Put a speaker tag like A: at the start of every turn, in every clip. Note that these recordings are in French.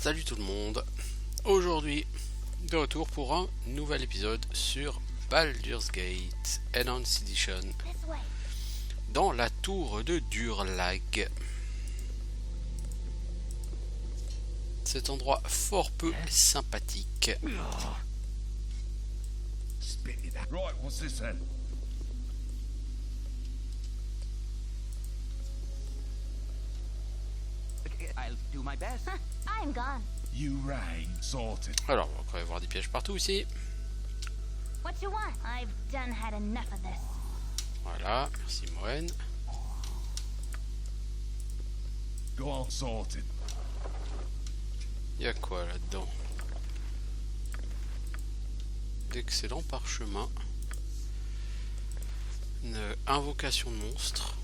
A: Salut tout le monde. Aujourd'hui, de retour pour un nouvel épisode sur Baldur's Gate Enhanced Edition dans la tour de Durlag. Cet endroit fort peu sympathique.
B: Right, what's this then?
C: I'll do my best.
D: I'm gone.
B: You rang, sorted.
A: Alors, on va quand même voir des pièges partout ici.
D: What you want? I've done had enough of this.
A: Voilà, merci Moen.
B: Go on, sorted.
A: Il y a quoi là-dedans? D'excellents parchemins. Une invocation de monstre.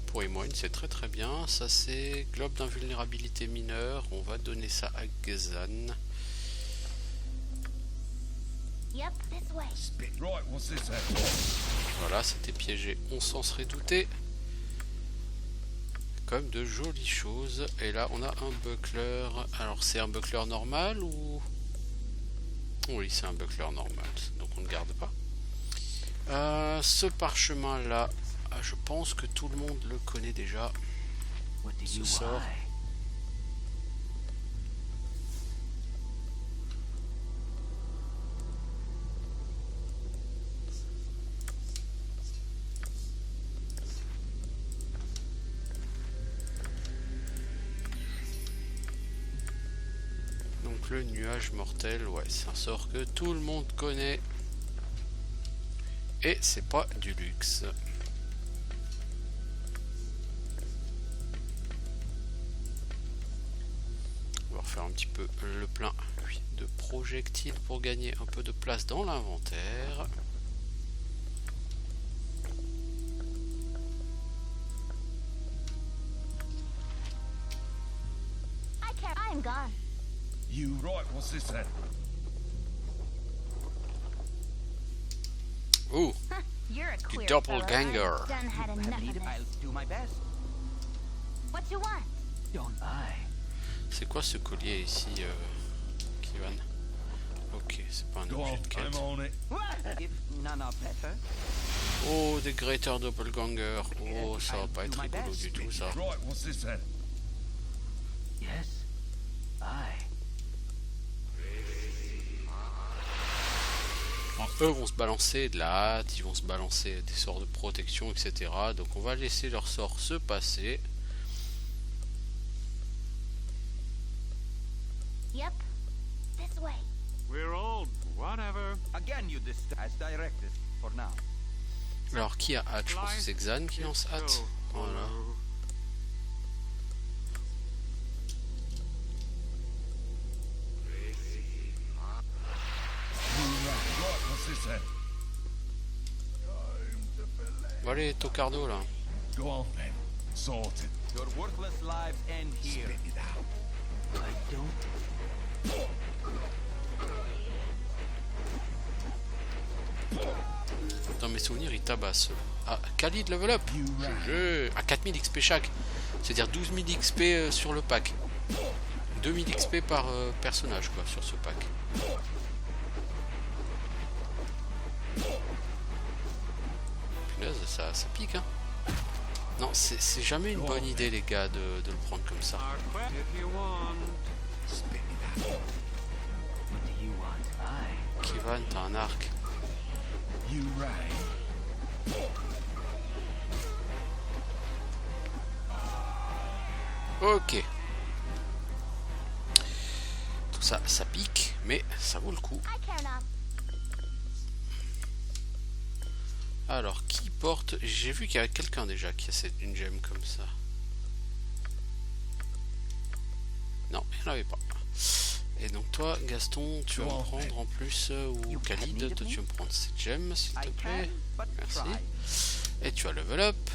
A: Pour Emoine, c'est très bien. Ça, c'est globe d'invulnérabilité mineure. On va donner ça à Gazan.
D: Yep, this way.
B: Right, what's this then?
A: Voilà, c'était piégé. On s'en serait douté. Quand même de jolies choses. Et là, on a un buckler. Alors, c'est un buckler normal ou... Oui, c'est un buckler normal. Donc, on ne garde pas. Ce parchemin-là, je pense que tout le monde le connaît déjà.
C: What do
A: Ce
C: you
A: sort.
C: want?
A: Donc le nuage mortel, ouais, c'est un sort que tout le monde connaît. Et c'est pas du luxe. On va refaire un petit peu le plein de projectiles pour gagner un peu de place dans l'inventaire.
D: I'm gone.
B: You right, what's this then?
A: Ouh,
D: You're a
A: du
D: queer
A: doppelganger.
D: fellow. I've done had enough of this.
C: I'll do my best.
D: What you want?
C: Don't I?
A: C'est quoi ce collier ici, Kivan? Ok, c'est pas un
B: Go
A: objet
B: on,
A: de quête.
B: I'm on it.
C: If none are better.
A: Oh, des Greater Doppelganger. Oh, ça va pas être rigolo du tout, ça.
B: Right, what's this then?
C: Yes, I.
A: Eux vont se balancer de la hâte, ils vont se balancer des sorts de protection, etc. Donc on va laisser leurs sorts se passer.
D: Yep, this way.
E: We're old, whatever.
C: Again, you as directed for now.
A: Alors qui a hâte? Je pense que c'est Xan qui lance hâte. Voilà.
B: You rang. Right, what's this then?
A: Bon, allez, Tocardo là.
B: Go on then, sorted.
C: Your worthless lives end here.
B: Spit it out.
C: I don't.
A: Dans mes souvenirs, il tabasse. Ah, Khalid level up.
B: You rang.
A: GG. À 4000 XP chaque. C'est-à-dire 12 000 XP sur le pack. 2000 XP par personnage quoi sur ce pack. Punaise, ça pique hein. Non, c'est jamais une bonne idée les gars de le prendre comme ça.
E: Our quest if you want.
B: Spit it out.
C: What do you want? I.
A: Kivan, t'as un arc.
B: You rang.
A: Ok. Tout ça, ça pique, mais ça vaut le coup.
D: I care not.
A: Alors, qui porte... J'ai vu qu'il y avait quelqu'un déjà qui a une gemme comme ça. Non, il n'y en avait pas. Et donc toi, Gaston, tu vas me prendre en plus, ou Khalid, toi tu vas me prendre cette gemme, s'il te
C: I
A: plaît.
C: can, but
A: Merci.
C: try.
A: Et tu vas level up.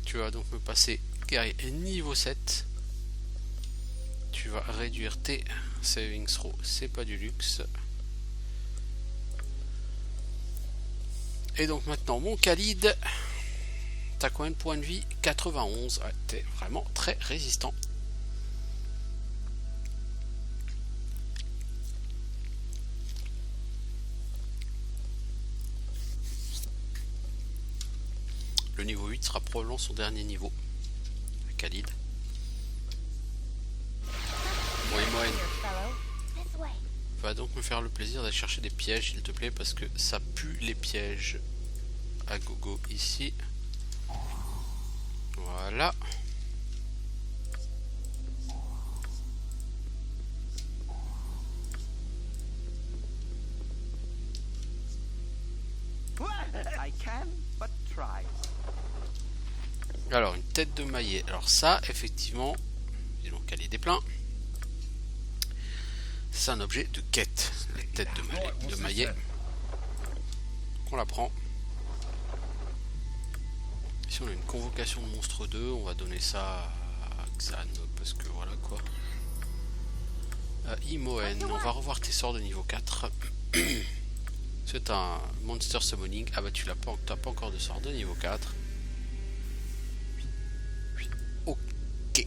A: Tu vas donc me passer guerrier niveau 7. Tu vas réduire tes savings throw, c'est pas du luxe. Et donc maintenant mon Khalid, T'as combien de points de vie? 91. Ouais, t'es vraiment très résistant. Le niveau 8 sera probablement son dernier niveau. Khalid. Bon, et Moen,
D: This way.
A: va donc me faire le plaisir d'aller chercher des pièges, s'il te plaît, parce que ça pue les pièges à gogo ici. Voilà.
C: I can but try.
A: Alors, une tête de maillet. Alors ça, effectivement, dis donc, elle est des pleins. C'est un objet de quête, la tête de maillet. On la prend. Ici, on a une convocation de monstre 2. On va donner ça à Xan, parce que voilà quoi. Imoen, on va revoir tes sorts de niveau 4. C'est un Monster Summoning. Ah bah tu l'as pas, t'as pas encore de sort de niveau 4. Ok.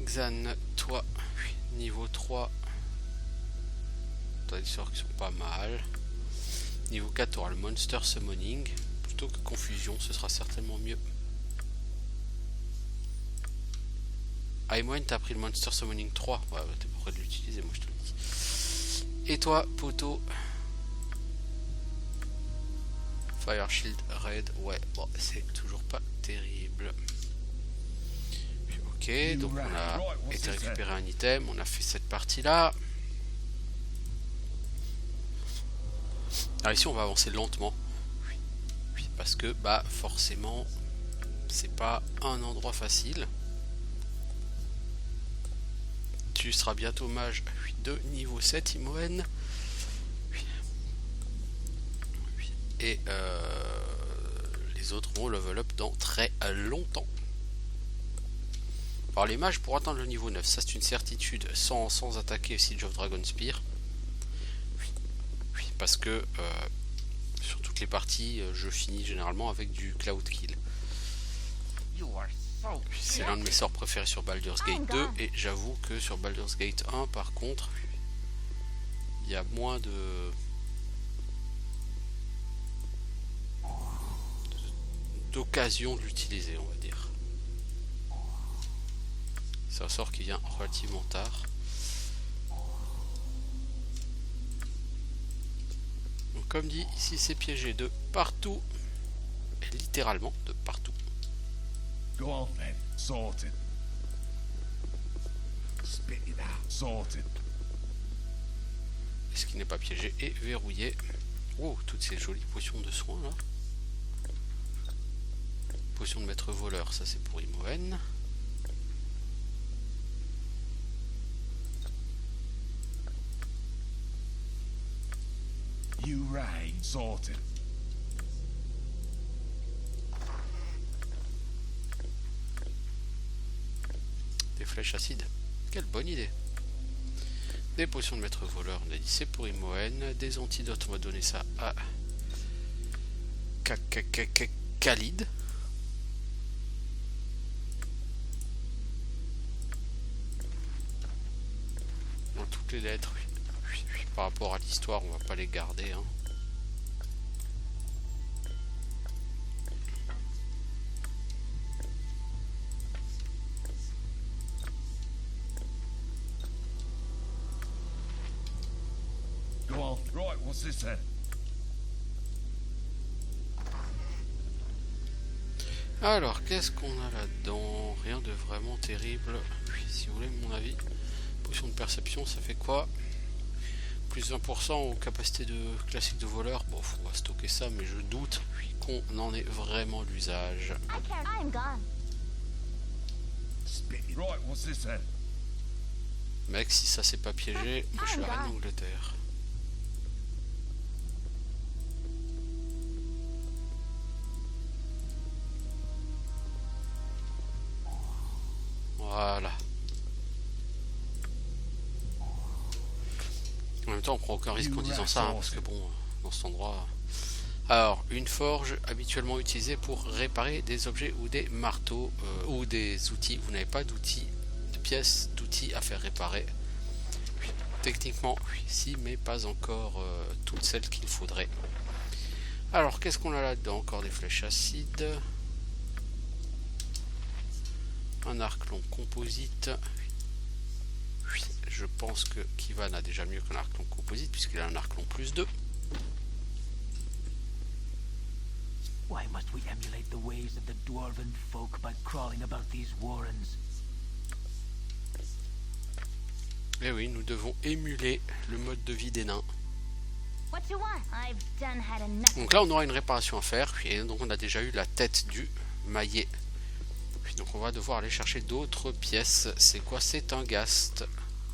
A: Xan, toi, niveau 3. T'as des sorts qui sont pas mal. Niveau 4, tu auras le Monster Summoning. Plutôt que Confusion, ce sera certainement mieux. Aimoen, t'as pris le Monster Summoning 3. Ouais, t'es pas prêt de l'utiliser, moi je te le dis. Et toi, Poto? Fire Shield Red. Ouais, bon, c'est toujours pas terrible. Ok, donc on a été récupérer un item. On a fait cette partie-là. Alors ici, on va avancer lentement. Parce que, bah, forcément, c'est pas un endroit facile. Tu seras bientôt mage de niveau 7, Imoen. Et les autres vont level up dans très longtemps. Alors les mages pour atteindre le niveau 9, ça c'est une certitude, sans attaquer Siege of Dragon Spear. Parce que sur toutes les parties, je finis généralement avec du Cloud Kill. C'est l'un de mes sorts préférés sur Baldur's Gate 2 et j'avoue que sur Baldur's Gate 1 par contre il y a moins d'occasion de l'utiliser, on va dire. C'est un sort qui vient relativement tard. Donc comme dit, ici c'est piégé de partout, et littéralement de partout.
B: Go on then. Sorted. Spit it out. Sorted.
A: Et ce qui n'est pas piégé est verrouillé. Oh, toutes ces jolies potions de soins là. Potion de maître voleur, ça c'est pour Imoen.
B: You reign. Sorted.
A: Des flèches acides. Quelle bonne idée. Des potions de maître voleur, on a dit c'est pour Imoen. Des antidotes, on va donner ça à Khalid. Dans toutes les lettres, par rapport à l'histoire, on va pas les garder. Hein.
B: Go on. Right, what's this then?
A: Alors, qu'est-ce qu'on a là-dedans? Rien de vraiment terrible. Si vous voulez mon avis. Potion de perception, ça fait quoi? Plus 20% aux capacités de classique de voleur. Bon, on va stocker ça, mais je doute qu'on en ait vraiment l'usage.
D: I'm gone.
B: Spit it. Right, what's this then?
A: Mec, si ça c'est pas piégé, moi je suis la reine d'Angleterre. Voilà. En même temps, on prend aucun risque en disant ça, hein, parce que bon, dans cet endroit, Alors, une forge habituellement utilisée pour réparer des objets ou des marteaux ou des outils. Vous n'avez pas d'outils, de pièces d'outils à faire réparer. Techniquement, oui, si, mais pas encore toutes celles qu'il faudrait. Alors, qu'est-ce qu'on a là-dedans? Encore des flèches acides. Un arc long composite. Je pense que Kivan a déjà mieux qu'un arc long composite puisqu'il a un arc long +2.
F: Why must we emulate the ways of the dwarven folk by crawling about these warrens?
A: Eh oui, nous devons émuler le mode de vie des nains.
D: What you want? I've done had enough.
A: Donc là, on aura une réparation à faire. Et donc, on a déjà eu la tête du maillet. Puis donc, on va devoir aller chercher d'autres pièces. C'est quoi? C'est un ghast.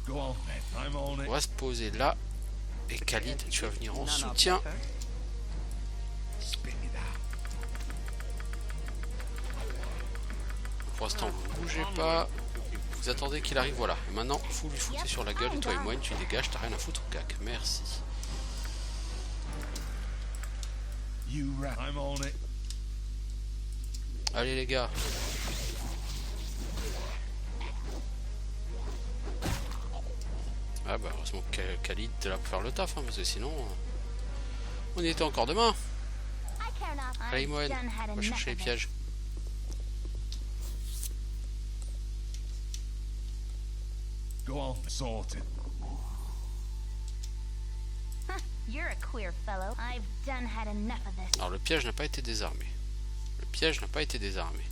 B: Go on then. I'm on
A: On
B: it.
A: va se poser là. Et Khalid, tu vas venir en
C: None of
A: soutien.
C: better.
B: Spit it out.
A: Pour l'instant, vous bougez pas. Vous attendez qu'il arrive, voilà. Et maintenant, faut lui foutre sur la gueule. Et toi et moi, tu dégages, t'as rien à foutre au cac. Merci.
B: You rat. I'm on it.
A: Allez les gars. Ah bah heureusement que Khalid est là pour faire le taf, hein, parce que sinon on y était encore demain.
D: I care not.
A: Allez
D: I've
A: Moen,
D: done had
A: on va
D: enough
A: chercher les
D: of this.
A: pièges.
B: Go on. Sorted.
D: You're a queer fellow. I've done had enough of this.
A: Alors le piège n'a pas été désarmé. Le piège n'a pas été désarmé.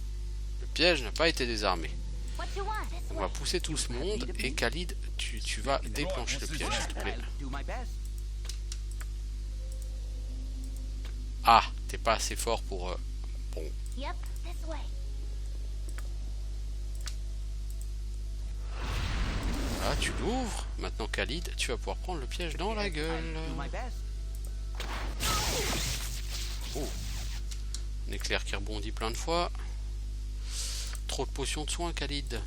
A: Le piège n'a pas été désarmé.
D: What you want? This
A: On
D: way.
A: va pousser tout ce monde et Khalid, tu vas déclencher le piège s'il te plaît.
C: I'll do my best.
A: Ah, t'es pas assez fort pour... Bon,
D: Yep, this way.
A: là tu l'ouvres. Maintenant Khalid, tu vas pouvoir prendre le piège dans la gueule.
C: I'll do my best.
A: Oh, un éclair qui rebondit plein de fois. Trop de potions de soin, Khalid.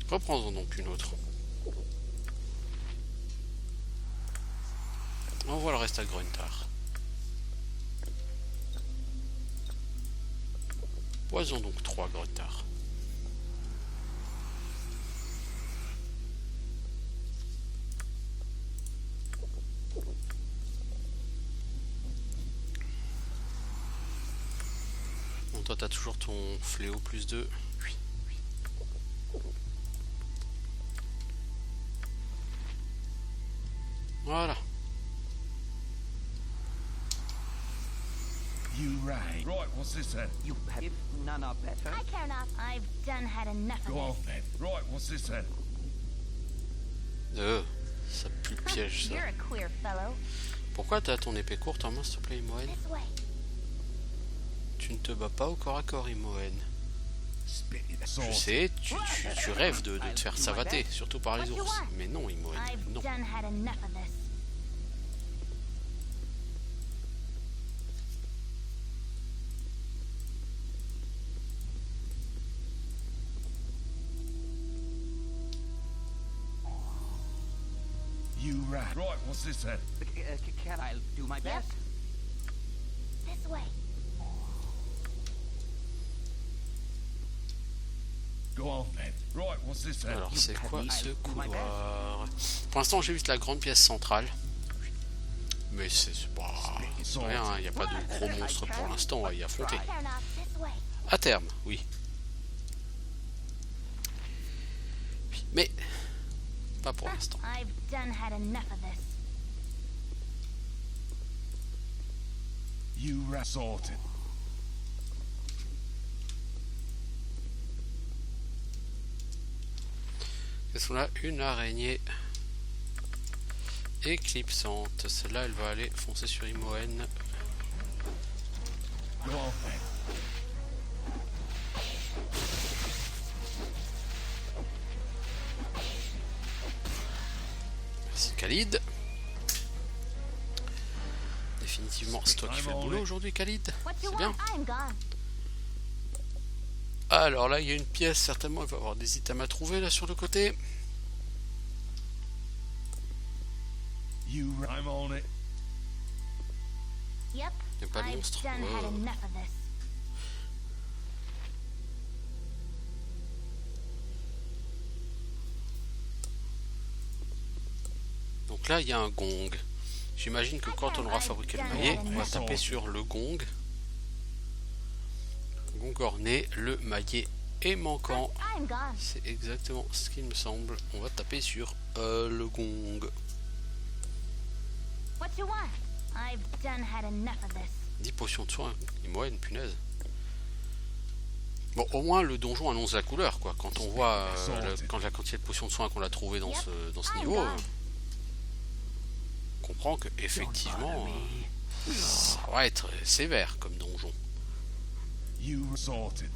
A: Reprends-en donc une autre. Envoie le reste à Gruntar. Poison donc 3 Gruntar. Bon, toi t'as toujours ton fléau +2. Oui. Voilà.
B: You rat. Right, what's this then?
C: You have. If none are better.
D: I care not. I've done had enough
B: Go
D: of
B: on then. Right, what's this then?
A: Ça pue le
D: this.
A: piège ça.
D: You're a queer fellow.
A: Pourquoi t'as ton épée courte en main s'il te plaît Imoen?
D: This way.
A: Tu ne te bats pas au corps à corps Imoen.
B: Spit it out.
A: Je
B: Sorted.
A: sais, tu rêves de te faire savater, surtout par les ours. Mais non Imoen,
D: I've
A: non.
D: done had enough of this.
B: You rat. Right, what's this then?
C: Can I do my best?
D: This way.
B: Go on then. Right, what's this then?
A: Alors c'est quoi ce
C: I'll do my
A: couloir? Pour l'instant j'ai juste la grande pièce centrale. Mais c'est pas rien, il n'y a pas de gros monstres pour l'instant à y affronter.
D: I care not. This way.
A: À terme, oui. Mais pas pour l'instant.
D: I've done had enough of this.
B: You rat. Sorted.
A: Qu'est-ce qu'on a? Une araignée éclipsante. Celle-là, elle va aller foncer sur Imoen.
B: Go on then.
A: Merci Khalid. Définitivement, c'est toi qui fais le boulot aujourd'hui, Khalid.
D: What you
A: C'est bien.
D: want? I'm gone.
A: Alors là, il y a une pièce, certainement, il va y avoir des items à trouver là sur le côté.
B: I'm on it.
D: Yep.
A: Il n'y a pas de
D: I've
A: monstre.
D: done had
A: Oh.
D: enough of this.
A: Donc là, il y a un gong. J'imagine que quand on aura fabriqué le maillet, on va taper sur le gong. Gong orné, le maillet est manquant.
D: I'm gone.
A: C'est exactement ce qu'il me semble. On va taper sur le gong.
D: What you want? I've done had enough of this.
A: 10 potions de soin. Et moi, une punaise. Bon, au moins le donjon annonce la couleur, quoi. Quand on voit quand la quantité de potions de soin qu'on a trouvé dans ce niveau, on comprend que effectivement, ça va être sévère comme donjon.
B: You sorted.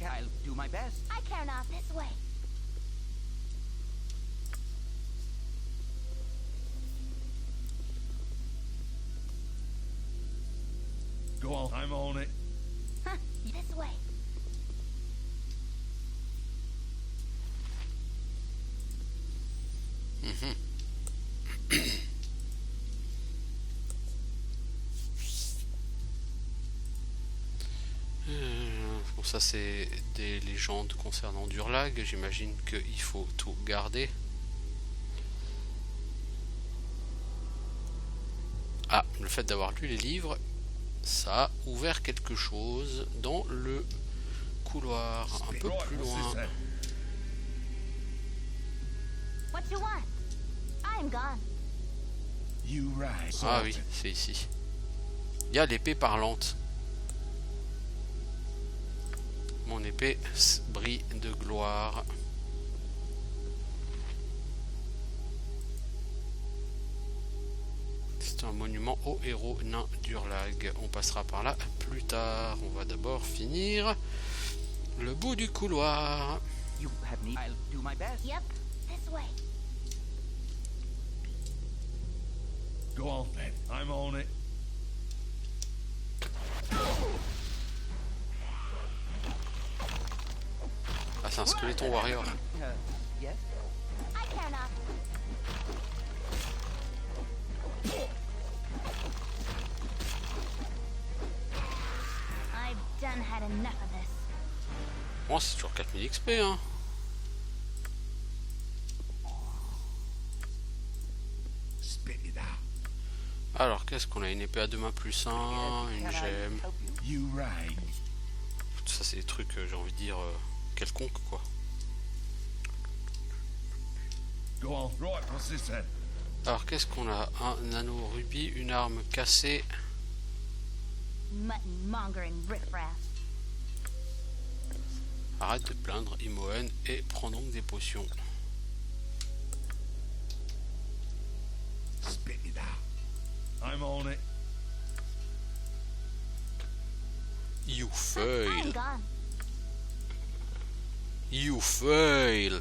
C: I'll do my best.
D: I care not this way.
B: Go on. I'm on it.
D: Huh, this way.
A: Bon, ça c'est des légendes concernant Durlag. J'imagine qu'il faut tout garder. Ah, le fait d'avoir lu les livres, ça a ouvert quelque chose dans le couloir, un peu
B: Right,
A: plus
B: what's
A: loin.
B: this then?
D: What you want? I'm gone.
B: You right.
A: Ah
B: Sorted.
A: oui, c'est ici. Il y a l'épée parlante. Mon épée brille de gloire. C'est un monument aux héros nains d'Urlag. On passera par là plus tard. On va d'abord finir le bout du couloir.
C: You have need. I'll do my best.
D: Yep, this way.
B: Go on then. I'm on it.
A: Ah, c'est un skeleton warrior.
C: Yes.
D: I care not. I've done had enough of this.
A: Bon, c'est toujours 4000 XP, hein.
B: Spit it out.
A: Alors, qu'est-ce qu'on a? Une épée à deux mains plus 1, une
C: Can I
A: gemme.
C: help you?
B: You right.
A: Tout ça, c'est des trucs, j'ai envie de dire, quelconques, quoi.
B: Go on. Right, what's this then?
A: Alors, qu'est-ce qu'on a? Un anneau rubis, une arme cassée.
D: Mutton mongering riffraff.
A: Arrête de te plaindre, Imoen, et prends donc des potions.
B: Spit it out. I'm on it.
A: You
D: I'm
A: fail.
D: gone.
A: You fail.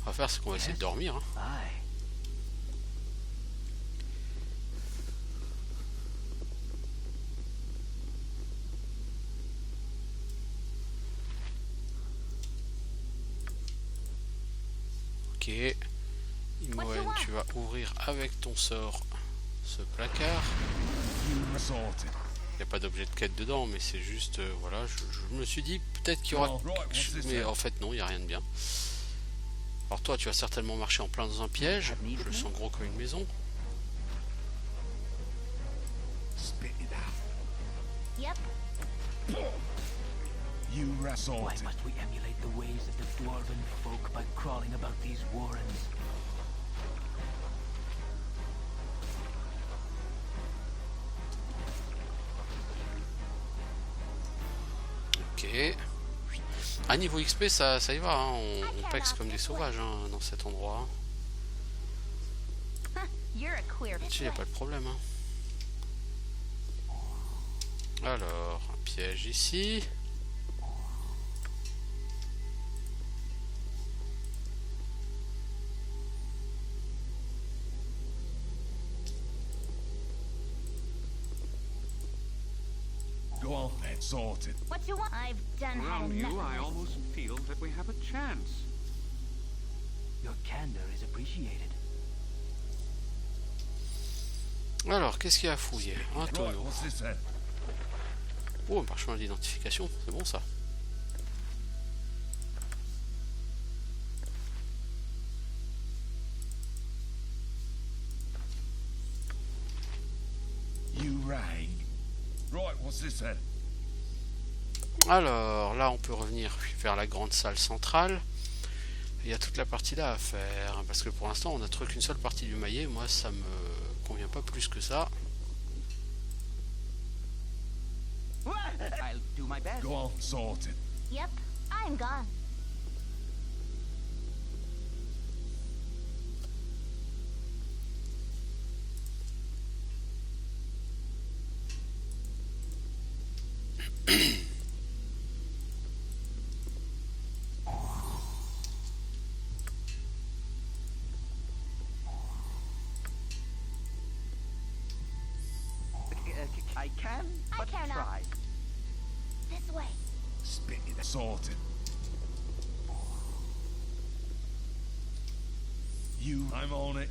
A: On va faire, c'est qu'on va essayer de dormir, hein.
F: Aye.
A: Ok. Imoen, tu vas ouvrir avec ton sort ce placard.
B: You sorted.
A: Il n'y a pas d'objet de quête dedans, mais c'est juste, voilà, je me suis dit peut-être qu'il y aura quelque chose, mais en fait non, il n'y a rien de bien. Alors toi, tu vas certainement marcher en plein dans un piège. Je le sens gros comme une maison.
B: Spit it out.
D: Yep.
B: You right.
F: Why
B: Sorted.
F: must we emulate the ways of the dwarven folk by crawling about these warrens?
A: Ok. À niveau XP, ça y va, hein. On pexe comme des sauvages, hein, dans cet endroit.
D: Huh, you're a queer
A: Là-dessus, il n'y a pas de problème, hein. Alors, un piège ici.
B: Go on then. then. Sorted.
D: What you want? I've done had
E: Around
D: enough
E: you,
D: of
E: I
D: this.
E: almost feel that we have a chance.
F: Your candor is appreciated.
A: Alors, qu'est-ce qu'il y a à fouiller? Un
B: Right,
A: tonneau.
B: what's this then?
A: Oh, un parchemin d'identification, c'est bon ça.
B: You rang. Right, what's this then?
A: Alors, là, on peut revenir vers la grande salle centrale. Il y a toute la partie là à faire. Parce que pour l'instant, on n'a trouvé qu'une seule partie du maillet. Moi, ça me convient pas plus que ça.
C: I'll do my best.
B: Go on, sorted.
D: Yep, I'm gone.
C: I can,
D: I
C: but
D: care not.
C: try.
D: This way.
B: Spit it. Sorted. You. I'm on it.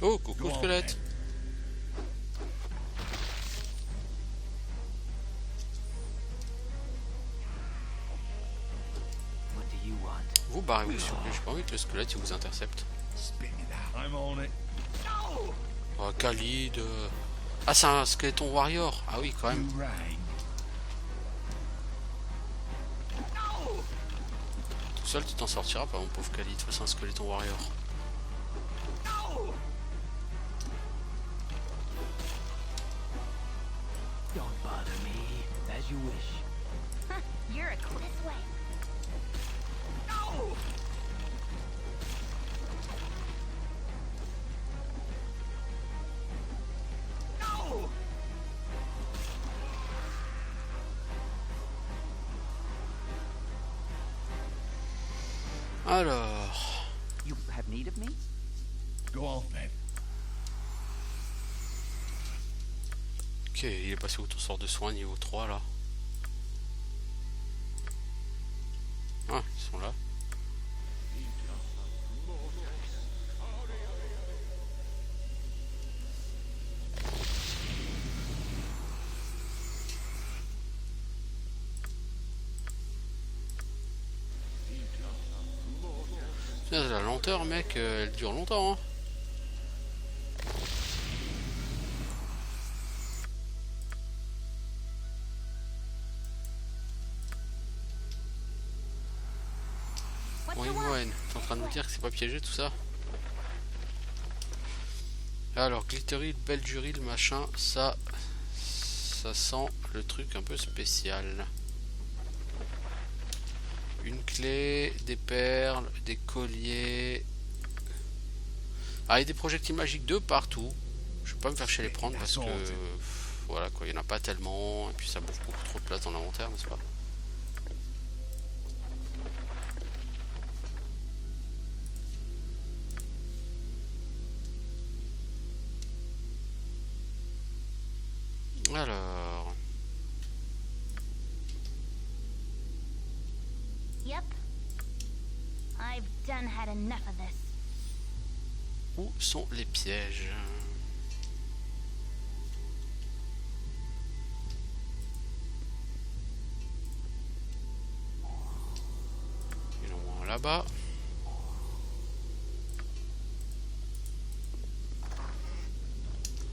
A: Oh, coucou
B: Go on,
A: squelette.
F: What do you want?
A: Vous barrez-vous s'il vous plaît. J'ai pas envie que le squelette il vous intercepte.
B: Spit it out. I'm on it.
A: Oh, Khalid. Ah, c'est un skeleton warrior. Ah oui, quand même.
B: You rang.
A: Tout seul, tu t'en sortiras pas, mon pauvre Khalid, face à un skeleton warrior.
F: Don't bother me. As you wish.
D: Huh, you're a this way.
A: Alors,
C: You have need of me?
B: Go on then.
A: ok, il est passé au sort de soin niveau 3 là. Ah, ils sont là. Tiens, la lenteur, mec, elle dure longtemps. Hein.
D: What
A: Oui,
D: you want?
A: Moen, t'es en train de nous dire que c'est pas piégé tout ça? Alors, glittery, belduril, machin, ça sent le truc un peu spécial. Une clé, des perles, des colliers. Ah, et des projectiles magiques de partout. Je vais pas me faire chier à les prendre parce que voilà quoi, il y en a pas tellement et puis ça bouffe beaucoup trop de place dans l'inventaire, n'est-ce pas? Alors,
D: Yep. I've done had enough of this.
A: où sont les pièges? Il y en a un là-bas.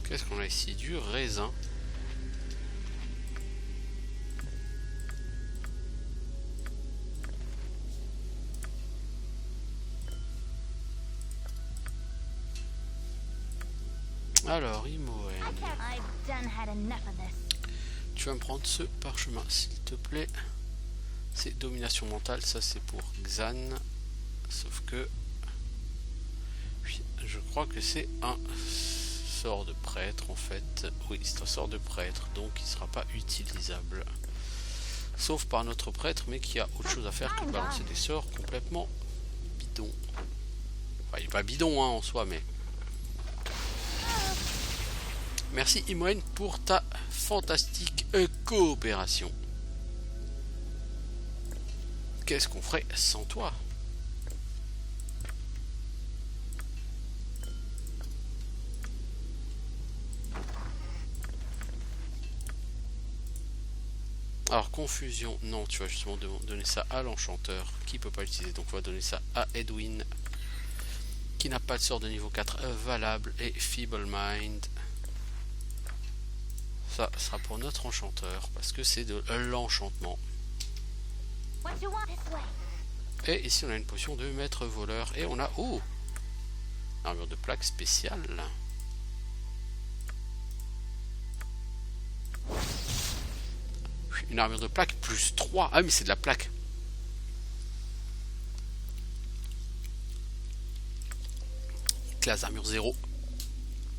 A: Qu'est-ce qu'on a ici? Du raisin. Alors, Imoen,
D: I've done had enough of this.
A: tu vas me prendre ce parchemin, s'il te plaît. C'est domination mentale, ça c'est pour Xan. Sauf que... Oui, je crois que c'est un sort de prêtre en fait. Oui, c'est un sort de prêtre, donc il ne sera pas utilisable. Sauf par notre prêtre, mais qui a autre chose à faire que de balancer des sorts complètement bidons. Enfin, il n'est pas bidon hein, en soi, mais... Merci Imoen pour ta fantastique coopération. Qu'est-ce qu'on ferait sans toi? Alors confusion, non, tu vas justement donner ça à l'enchanteur qui peut pas l'utiliser, donc on va donner ça à Edwin qui n'a pas de sort de niveau 4 valable, et Feeble Mind, ça sera pour notre enchanteur parce que c'est de l'enchantement.
D: What you want this way?
A: Et ici on a une potion de maître voleur et on a une armure de plaque spéciale. Une armure de plaque plus 3. Ah mais c'est de la plaque. Classe d'armure 0.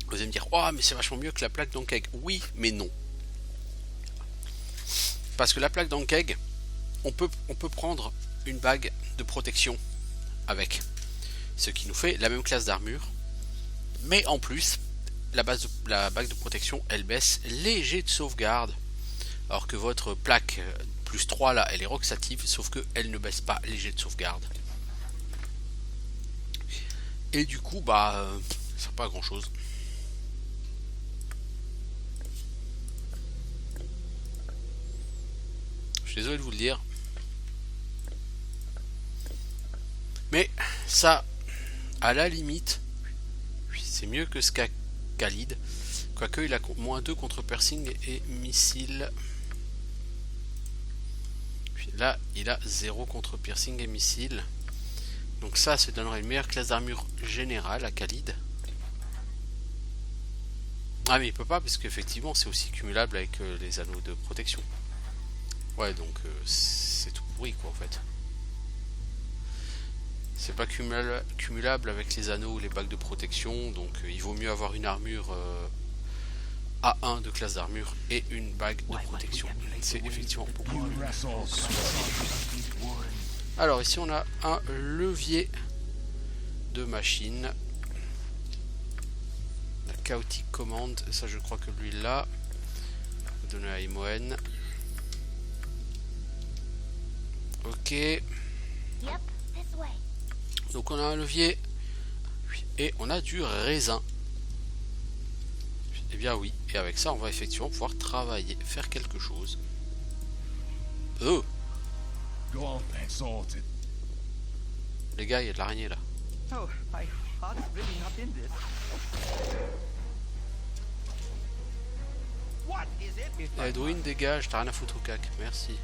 A: Vous allez me dire, oh mais c'est vachement mieux que la plaque d'Ankeg. Oui, mais non. Parce que la plaque d'Ankeg, on peut prendre une bague de protection avec. Ce qui nous fait la même classe d'armure. Mais en plus, la bague de protection, elle baisse les jets de sauvegarde. Alors que votre plaque plus 3 là, elle est roxative, sauf qu'elle ne baisse pas les jets de sauvegarde. Et du coup, ça sert pas à grand chose. Je suis désolé de vous le dire. Mais ça, à la limite, c'est mieux que ce qu'a Khalid. Quoique il a moins 2 contre piercing et missile. Là, il a 0 contre piercing et missile. Donc ça donnerait une meilleure classe d'armure générale à Khalid. Ah mais il peut pas parce qu'effectivement c'est aussi cumulable avec les anneaux de protection. Ouais donc c'est tout pourri quoi en fait. C'est pas cumulable avec les anneaux ou les bagues de protection. Donc il vaut mieux avoir une armure A1 de classe d'armure et une bague de protection. C'est effectivement beaucoup mieux. Alors ici on a un levier de machine. La chaotique commande, ça je crois que lui là. Donner à Imoen. Ok. Donc on a un levier et on a du raisin. Eh bien oui, et avec ça on va effectivement pouvoir travailler, faire quelque chose. Oh!
B: Go on then, sorted.
A: Les gars, il y a de l'araignée là.
C: Oh, my heart's really not in this. What is it?
A: Edwin, dégage, t'as rien à foutre au cac, merci.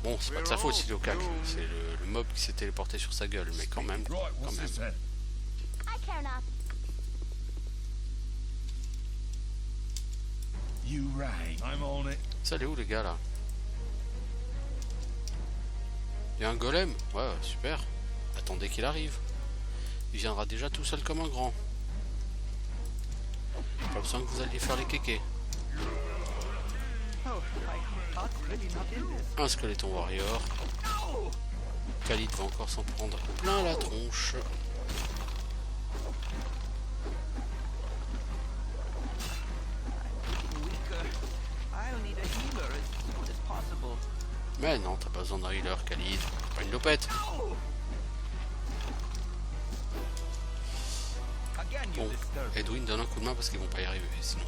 A: Bon, c'est pas de sa faute s'il est au cac, c'est le mob qui s'est téléporté sur sa gueule, mais quand même,
B: Right,
A: quand
B: what's
A: même.
B: this then?
D: I care not.
B: You rang. I'm on it.
A: Ça, elle est où les gars là? Il y a un golem? Ouais, super. Attendez qu'il arrive. Il viendra déjà tout seul comme un grand. Pas besoin que vous alliez faire les kékés.
C: Oh, my heart's really not in this.
A: Un skeleton warrior. Khalid va encore s'en prendre plein la tronche.
C: Weaker. I'll need a healer as soon as possible.
A: Mais non, t'as pas besoin d'un healer, Khalid. Pas une lopette.
C: Again, you
A: Bon,
C: disturb me.
A: Edwin donne un coup de main parce qu'ils vont pas y arriver, sinon.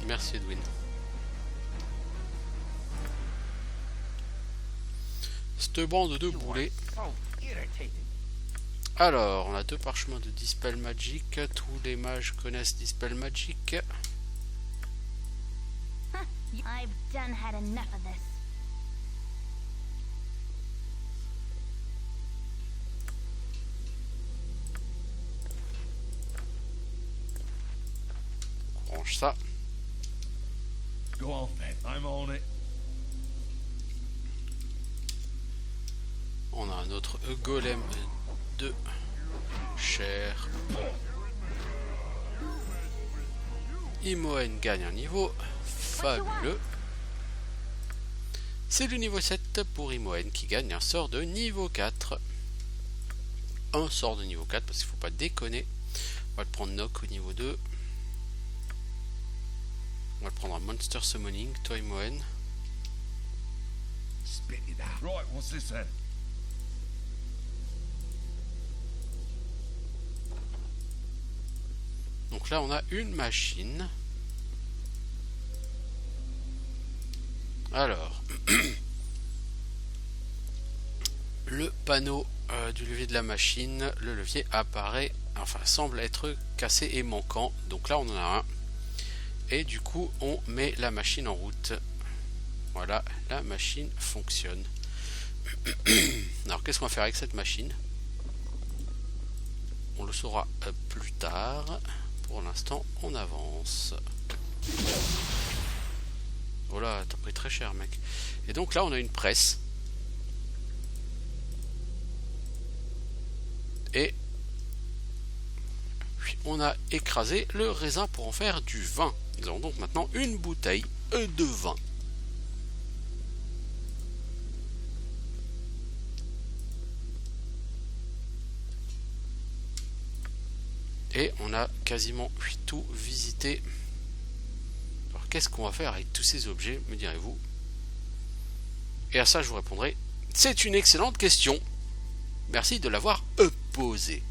A: Merci Edwin. Cette bande de boulets.
C: So irritating.
A: Alors, on a 2 parchemins de Dispel Magic. Tous les mages connaissent Dispel Magic.
D: I've done had enough of this.
A: On range ça.
B: Go on then. I'm on it.
A: On a un autre golem de chair. Imoen gagne un niveau. Fabuleux. C'est le niveau 7 pour Imoen qui gagne un sort de niveau 4. un sort de niveau 4 parce qu'il faut pas déconner. On va le prendre knock au niveau 2. On va le prendre un monster summoning, toi et Moen.
B: Spit it out. Right, what's this then?
A: Donc là on a une machine. Alors le panneau du levier de la machine, le levier apparaît, enfin semble être cassé et manquant. Donc là on en a un. Et du coup on met la machine en route. Voilà, la machine fonctionne. Alors qu'est-ce qu'on va faire avec cette machine? On le saura plus tard. Pour l'instant on avance. Oh là, t'as pris très cher mec. Et donc là on a une presse. Et on a écrasé le raisin pour en faire du vin. Nous avons donc maintenant une bouteille de vin. Et on a quasiment tout visité. Alors qu'est-ce qu'on va faire avec tous ces objets, me direz-vous? Et à ça je vous répondrai, c'est une excellente question. Merci de l'avoir posée.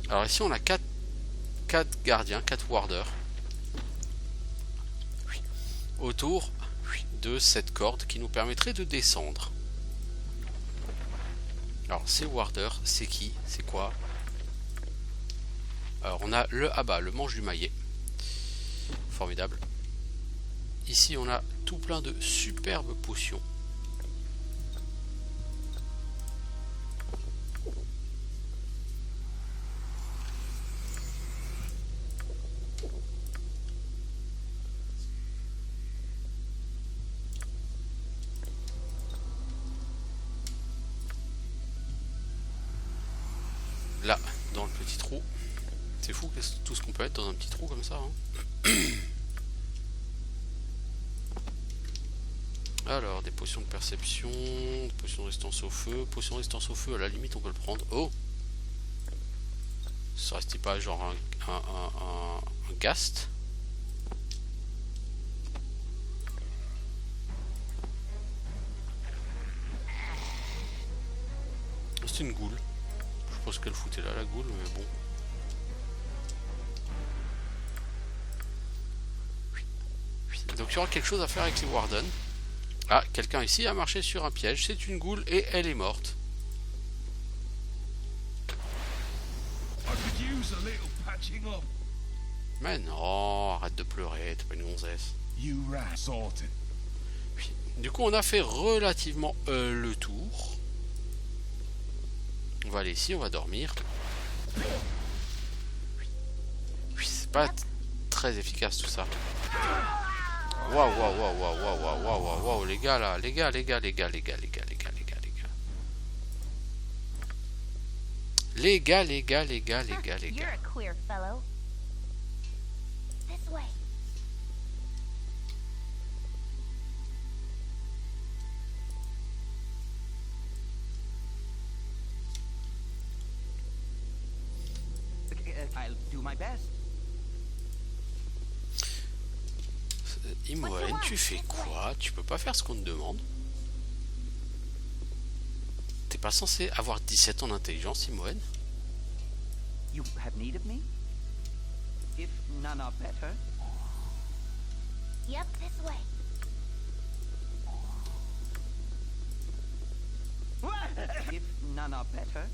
A: Alors ici on a 4 gardiens, 4 warders autour de cette corde qui nous permettrait de descendre. Alors ces warders, c'est qui? C'est quoi? Alors on a le le manche du maillet. Formidable. Ici on a tout plein de superbes potions. Là, dans le petit trou. C'est fou tout ce qu'on peut être dans un petit trou comme ça. Hein. Alors, des potions de perception, des potions de résistance au feu. Potions de résistance au feu, à la limite, on peut le prendre. Oh! Ça reste pas genre un ghast? C'est une goule. Je pense qu'elle foutait là la goule, mais bon. Donc il y aura quelque chose à faire avec les wardens. Ah, quelqu'un ici a marché sur un piège. C'est une goule et elle est morte. Mais non, arrête de pleurer, t'es pas une gonzesse. Du coup, on a fait relativement le tour. On va aller ici, on va dormir. C'est pas très efficace tout ça. Waouh, waouh, waouh, waouh, waouh, waouh, waouh, waouh, les gars là, les gars. Les gars,
D: You're a queer fellow. This way.
C: I'll do my best.
A: Imoen, tu fais quoi? Tu peux pas faire ce qu'on te demande? T'es pas censé avoir 17 ans d'intelligence, Imoen?
C: You have need of me? If none are better.
D: Yep, this way.
C: If none are better.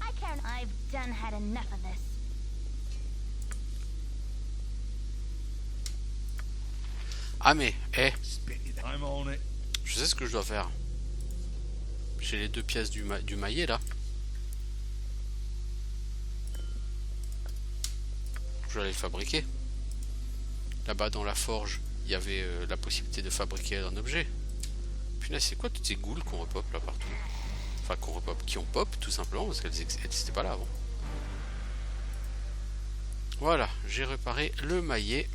D: I can't. I've done had enough of this.
A: Ah mais,
B: I'm on it.
A: je sais ce que je dois faire. J'ai les 2 pièces du maillet là. Je vais aller le fabriquer. Là-bas dans la forge il y avait la possibilité de fabriquer un objet. Puis là, c'est quoi toutes ces ghouls qu'on repop là partout? Enfin, qu'on repop, qui ont pop tout simplement parce qu'elles n'existaient pas là avant. Voilà, j'ai réparé le maillet.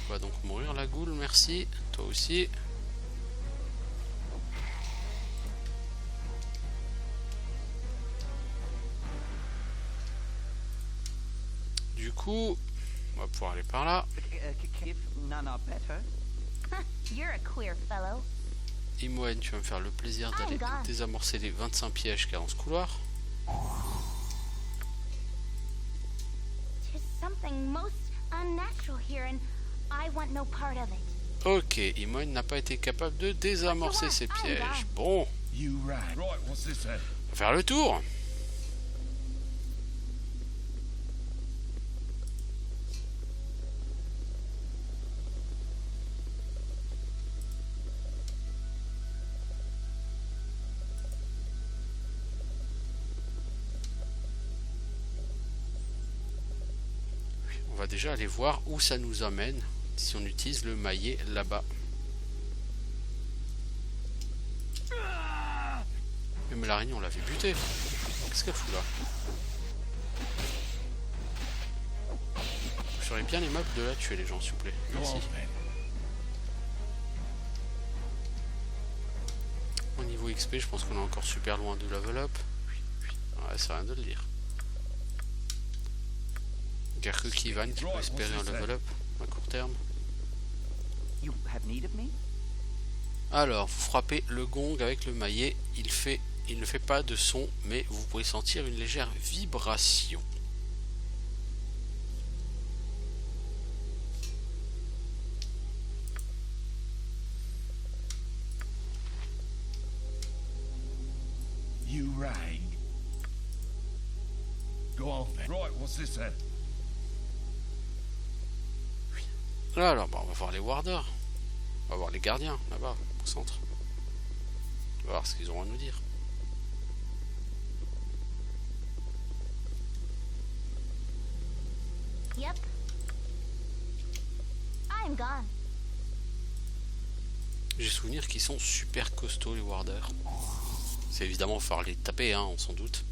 A: On va donc mourir la goule, merci. Toi aussi. Du coup, on va pouvoir aller par là.
C: If none are better.
D: You're a queer fellow.
A: Imoen, tu vas me faire le plaisir d'aller désamorcer les 25 pièges qu'il y a dans ce couloir.
D: There's something most unnatural here and I want no part of it.
A: Ok, Imoen n'a pas été capable de désamorcer ces pièges. Bon,
B: You right. Right, what's this then?
A: on va faire le tour. On va déjà aller voir où ça nous amène si on utilise le maillet là-bas. Mais l'araignée, on l'avait buté. Qu'est-ce qu'elle fout là? Je ferais bien aimable de la tuer, les gens, s'il vous plaît.
B: Go
A: Merci.
B: on then.
A: Au niveau XP, je pense qu'on est encore super loin de level up. Ouais, c'est rien de le dire. Guère que Kivan qui peut espérer un level up à court terme.
C: You have need of me?
A: Alors, vous frappez le gong avec le maillet. Il ne fait pas de son, mais vous pouvez sentir une légère vibration.
B: You rang. Go on then. Right, what's this then?
A: Alors, bah, on va voir les warders. On va voir les gardiens, là-bas, au centre. On va voir ce qu'ils auront à nous dire.
D: Yep. I'm gone.
A: J'ai souvenir qu'ils sont super costauds, les warders. C'est évidemment, il va falloir les taper, hein, on s'en doute.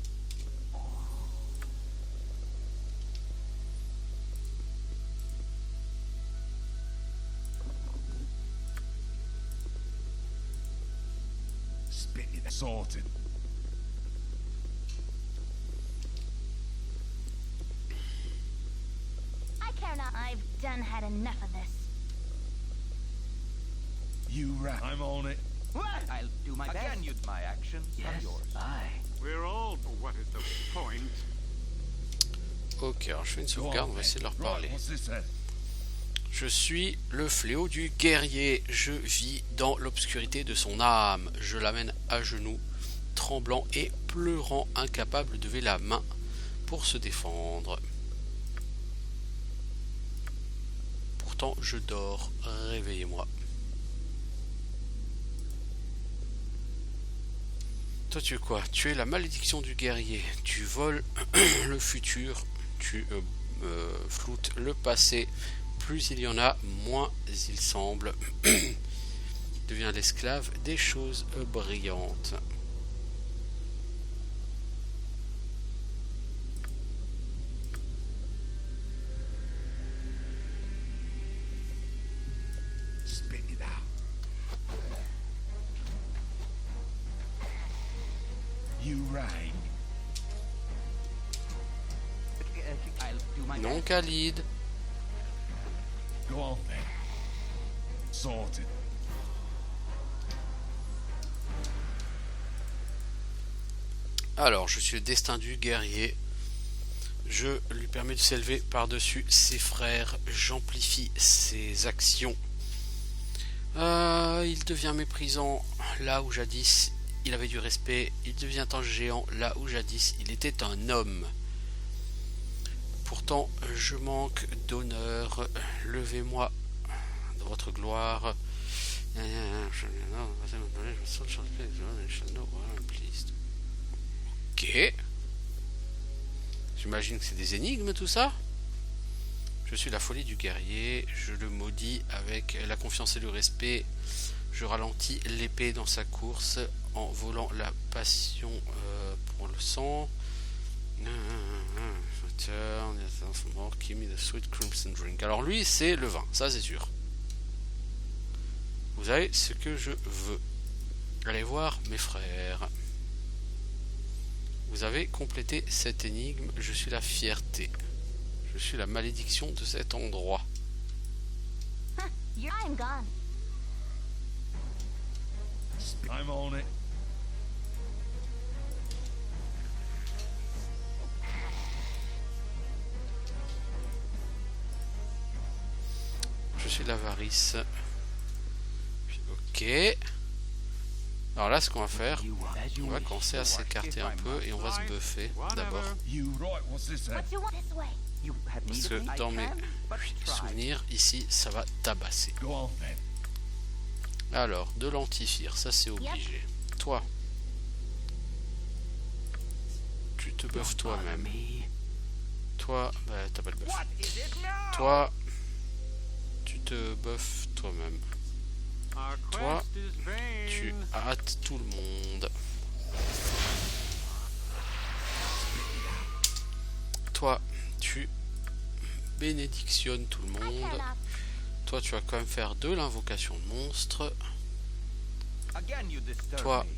B: Spit it. Sorted.
D: I care not. I've done had enough of this.
B: You rang. I'm on it.
C: I'll do my best.
E: Again,
C: My actions
F: Yes,
C: are yours.
F: aye.
E: We're all. What is the point?
A: Ok, alors je fais une
B: Go
A: sauvegarde,
B: on
A: on va
B: then.
A: essayer de leur
B: Right,
A: parler.
B: what's this then?
A: Je suis le fléau du guerrier. Je vis dans l'obscurité de son âme. Je l'amène à genoux, tremblant et pleurant, incapable de lever la main pour se défendre. Pourtant, je dors. Réveillez-moi. Toi, tu es quoi? Tu es la malédiction du guerrier. Tu voles le futur. Tu floutes le passé. Plus il y en a, moins il semble. Devient l'esclave des choses brillantes.
B: Spit it out. You rang.
C: I'll do my
A: Non,
C: best.
A: Khalid.
B: Go on then. Sorted.
A: Alors, je suis le destin du guerrier. Je lui permets de s'élever par-dessus ses frères. J'amplifie ses actions. Il devient méprisant là où jadis il avait du respect. Il devient un géant là où jadis il était un homme. Pourtant, je manque d'honneur. Levez-moi dans votre gloire. Ok. J'imagine que c'est des énigmes tout ça. Je suis la folie du guerrier, je le maudis avec la confiance et le respect. Je ralentis l'épée dans sa course en volant la passion pour le sang. Give me the sweet crimson drink. Alors lui, c'est le vin, ça c'est sûr. Vous avez ce que je veux. Allez voir mes frères. Vous avez complété cette énigme. Je suis la fierté. Je suis la malédiction de cet endroit.
D: I'm gone.
B: I'm on it.
A: Je suis l'avarice. Ok. Alors là, ce qu'on va faire, on va commencer à s'écarter un peu et on va se buffer d'abord.
B: Right, what's this then?
D: What you want this way?
C: You have need
A: Parce
C: of
A: que
C: me?
A: dans
C: I
A: mes
C: can, but try.
A: souvenirs, ici, ça va tabasser.
B: Go on then.
A: Alors, de l'antifire, ça c'est obligé. Toi, tu te buffes toi-même. Toi, bah t'as pas le buff. Toi, tu te buffes toi-même.
E: Our
A: Toi,
E: quest is vain.
A: tu hâtes tout le monde. Toi, tu bénédictionnes tout le
D: I
A: monde.
D: cannot.
A: Toi, tu vas quand même faire de l'invocation de monstre.
C: Again, you disturb
A: Toi,
C: me.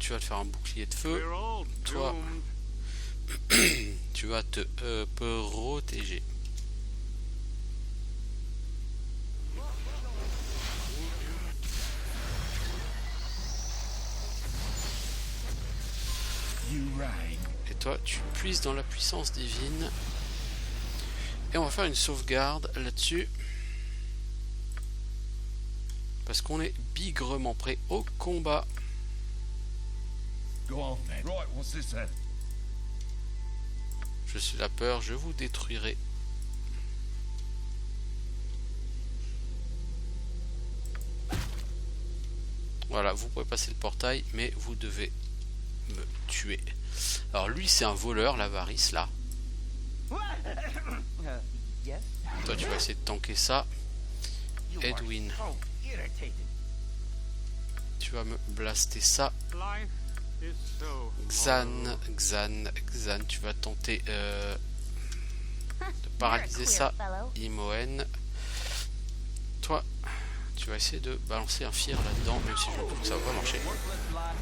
A: tu vas te faire un bouclier de feu.
E: We're all
A: Toi.
E: doomed.
A: Tu vas te protéger.
B: You rang.
A: Et toi, tu puises dans la puissance divine. Et on va faire une sauvegarde là-dessus. Parce qu'on est bigrement prêt au combat.
B: Go on then. Right, what's this then?
A: Je suis la peur, je vous détruirai. Voilà, vous pouvez passer le portail, mais vous devez me tuer. Alors lui, c'est un voleur, l'avarice, là.
C: Yes?
A: Toi, tu vas essayer de tanker ça.
C: You
A: Edwin,
C: are so irritated.
A: tu vas me blaster ça.
E: Life is so
A: Xan, tu vas tenter de paralyser
D: You're a
A: ça.
D: queer fellow.
A: Imoen. Toi, tu vas essayer de balancer un fier là-dedans, même si je trouve que ça va pas marcher.
C: Worthless lie.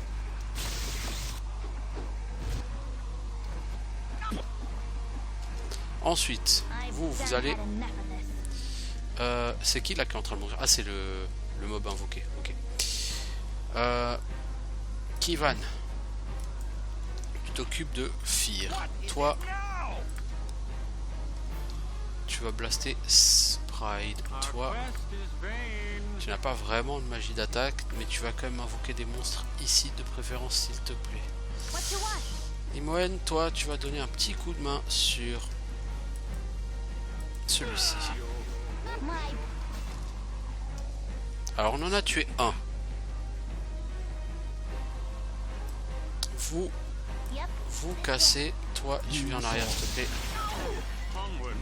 A: Ensuite,
D: I've
A: vous
D: done
A: allez...
D: had enough of this.
A: c'est qui là qui est en train de mourir? Ah, c'est le mob invoqué, ok. Kivan, tu t'occupes de Fear. Toi, tu vas blaster Pride.
E: Our
A: Toi,
E: quest is vain.
A: tu n'as pas vraiment de magie d'attaque, mais tu vas quand même invoquer des monstres ici, de préférence, s'il te plaît.
D: What you want?
A: Imoen, toi, tu vas donner un petit coup de main sur celui-ci.
D: My
A: Alors, on en a tué un. Vous
D: yep.
A: vous cassez. Toi, tu viens en arrière, s'il te plaît.
E: Onward.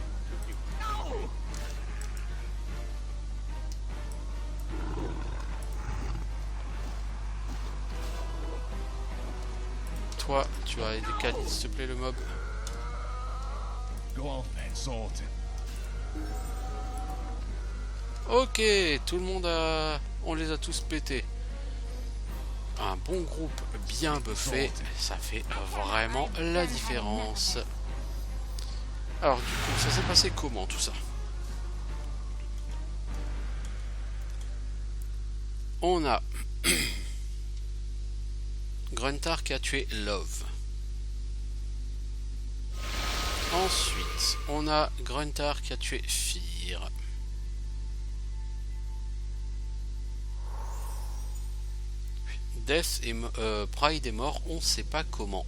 A: Toi, tu vas aider Khalid, s'il te plaît, le mob.
B: Go on then, sort it.
A: Ok, tout le monde a... On les a tous pétés. Un bon groupe bien buffé, ça fait vraiment la différence. Alors du coup, ça s'est passé comment tout ça? On a Gruntar qui a tué Love. Ensuite, on a Gruntar qui a tué Fear. Death et Pride est mort, on sait pas comment.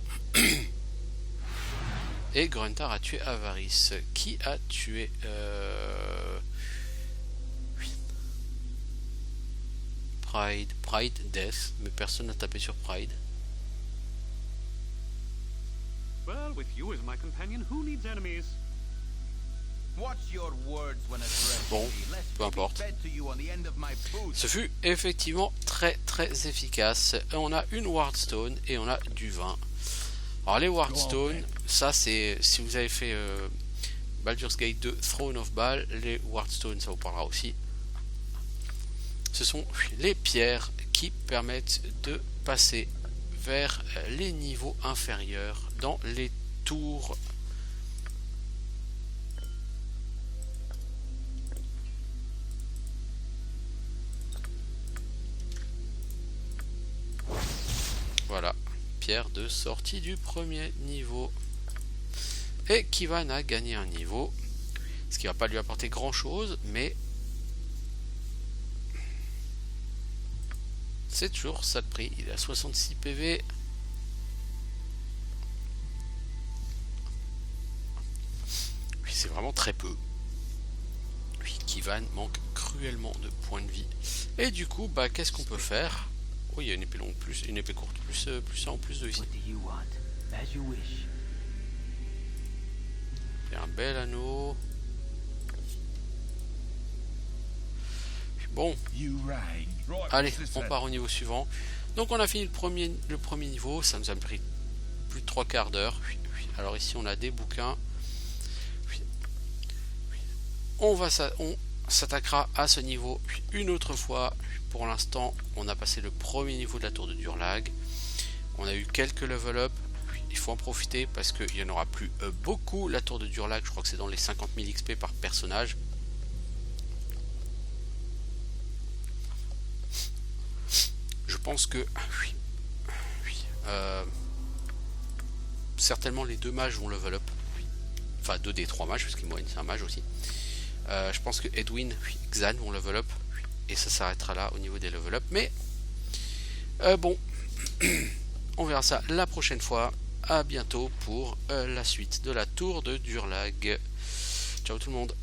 A: Et Gruntar a tué Avarice. Qui a tué Pride, Death, mais personne n'a tapé sur Pride.
E: Well, with you as my companion, who needs enemies?
A: Bon, peu importe. Ce fut effectivement très très efficace. On a une Wardstone et on a du vin. Alors les Wardstone, ça c'est si vous avez fait Baldur's Gate 2 Throne of Bhaal, les Wardstone ça vous parlera aussi. Ce sont les pierres qui permettent de passer vers les niveaux inférieurs dans les tours. Voilà, pierre de sortie du premier niveau. Et Kivan a gagné un niveau, ce qui va pas lui apporter grand chose, mais c'est toujours ça de prix. Il a 66 PV. Oui, c'est vraiment très peu. Oui, Kivan manque cruellement de points de vie. Et du coup, bah, qu'est-ce qu'on peut faire? Oh, il y a une épée longue plus, une épée courte plus, plus 1 en plus de ici. Il y a un bel anneau. Bon, allez, on part au niveau suivant. Donc on a fini le premier niveau, ça nous a pris plus de 3/4 d'heure. Alors ici on a des bouquins. On s'attaquera à ce niveau une autre fois. Pour l'instant, on a passé le premier niveau de la tour de Durlag. On a eu quelques level up. Il faut en profiter parce qu'il n'y en aura plus beaucoup. La tour de Durlag, je crois que c'est dans les 50 000 XP par personnage. Je pense que certainement les deux mages vont level up. Enfin 2 des 3 mages, parce que Moine c'est un mage aussi. Je pense que Edwin, Xan vont level up. Et ça s'arrêtera là au niveau des level up. Mais bon, on verra ça la prochaine fois. À bientôt pour la suite de la tour de Durlag. Ciao tout le monde.